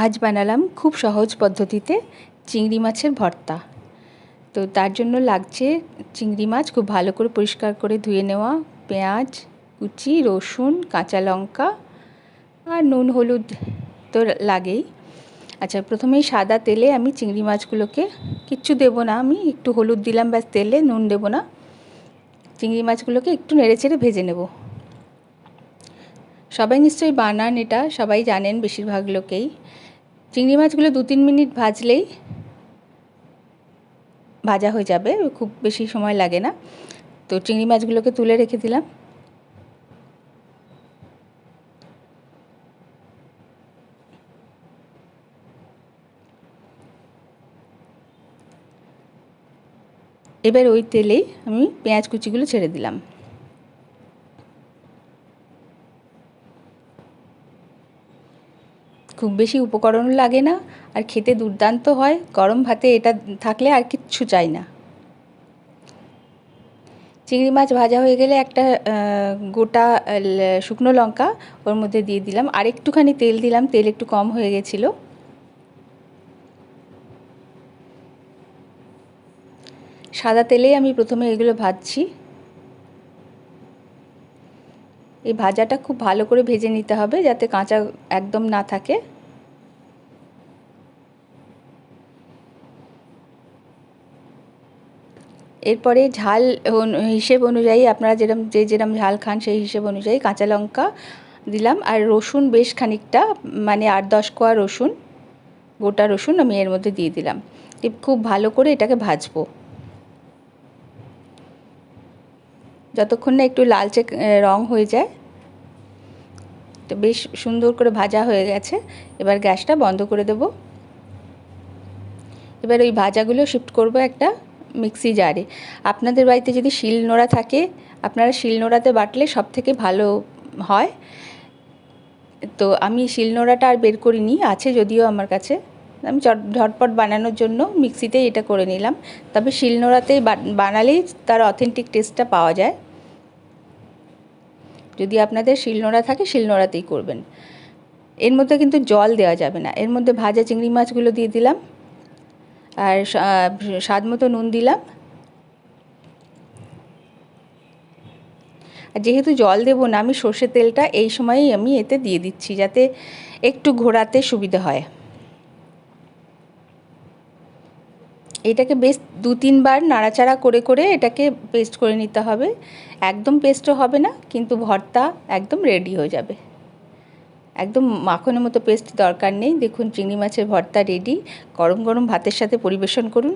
আজ বানালাম খুব সহজ পদ্ধতিতে চিংড়ি মাছের ভর্তা। তো তার জন্য লাগছে চিংড়ি মাছ খুব ভালো করে পরিষ্কার করে ধুয়ে নেওয়া, পেঁয়াজ কুচি, রসুন, কাঁচা লঙ্কা আর নুন হলুদ তো লাগেই। আচ্ছা, প্রথমেই সাদা তেলে আমি চিংড়ি মাছগুলোকে কিচ্ছু দেবো না, আমি একটু হলুদ দিলাম ব্যাস, তেলে নুন দেবো না। চিংড়ি মাছগুলোকে একটু নেড়েচেড়ে ভেজে নেব। সবাই নিশ্চয়ই বানান, এটা সবাই জানেন বেশিরভাগ লোকেই। চিংড়ি মাছগুলো 2-3 মিনিট ভাজলেই ভাজা হয়ে যাবে, খুব বেশি সময় লাগে না। তো চিংড়ি মাছগুলোকে তুলে রেখে দিলাম। এবার ওই তেলেই আমি পেঁয়াজ কুচিগুলো ছেড়ে দিলাম। খুব বেশি উপকরণও লাগে না, আর খেতে দুর্দান্ত হয়। গরম ভাতে এটা থাকলে আর কিচ্ছু চাই না। চিংড়ি মাছ ভাজা হয়ে গেলে একটা গোটা শুকনো লঙ্কা ওর মধ্যে দিয়ে দিলাম, আর একটুখানি তেল দিলাম, তেল একটু কম হয়ে গেছিলো। সাদা তেলেই আমি প্রথমে এগুলো ভাজছি। এই ভাজাটা খুব ভালো করে ভেজে নিতে হবে যাতে কাঁচা একদম না থাকে। এরপরে ঝাল হিসেব অনুযায়ী আপনারা যেরম ঝাল খান সেই হিসেব অনুযায়ী কাঁচা লঙ্কা দিলাম, আর রসুন বেশ খানিকটা, মানে 8-10 কোয়া রসুন, গোটা রসুন আমি এর মধ্যে দিয়ে দিলাম। খুব ভালো করে এটাকে ভাজবো যতক্ষণ না একটু লালচে রং হয়ে যায়। তো বেশ সুন্দর করে ভাজা হয়ে গেছে, এবার গ্যাসটা বন্ধ করে দেব। এবার ওই ভাজাগুলো শিফট করব একটা মিক্সি জারে। আপনাদের বাড়িতে যদি শিলনোড়া থাকে, আপনারা শিলনোড়াতে বাটলে সব থেকে ভালো হয়। তো আমি শিলনোড়াটা আর বের করিনি, আছে যদিও আমার কাছে। আমি ঝটপট বানানোর জন্য মিক্সিতেই এটা করে নিলাম। তবে শিলনোড়াতেই বানালেই তার অথেন্টিক টেস্টটা পাওয়া যায়। যদি আপনাদের শিলনোড়া থাকে শিলনোড়াতেই করবেন। এর মধ্যে কিন্তু জল দেওয়া যাবে না। এর মধ্যে ভাজা চিংড়ি মাছগুলো দিয়ে দিলাম, আর স্বাদ মতো নুন দিলাম। আর যেহেতু জল দেবো না, আমি সর্ষের তেলটা এই সময়েই আমি এতে দিয়ে দিচ্ছি যাতে একটু ঘোরাতে সুবিধা হয়। এটাকে বেশ 2-3 বার নাড়াচাড়া করে করে এটাকে পেস্ট করে নিতে হবে। একদম পেস্টও হবে না, কিন্তু ভর্তা একদম রেডি হয়ে যাবে। একদম মাখনের মতো পেস্ট দরকার নেই। দেখুন, চিংড়ি মাছের ভর্তা রেডি। গরম গরম ভাতের সাথে পরিবেশন করুন।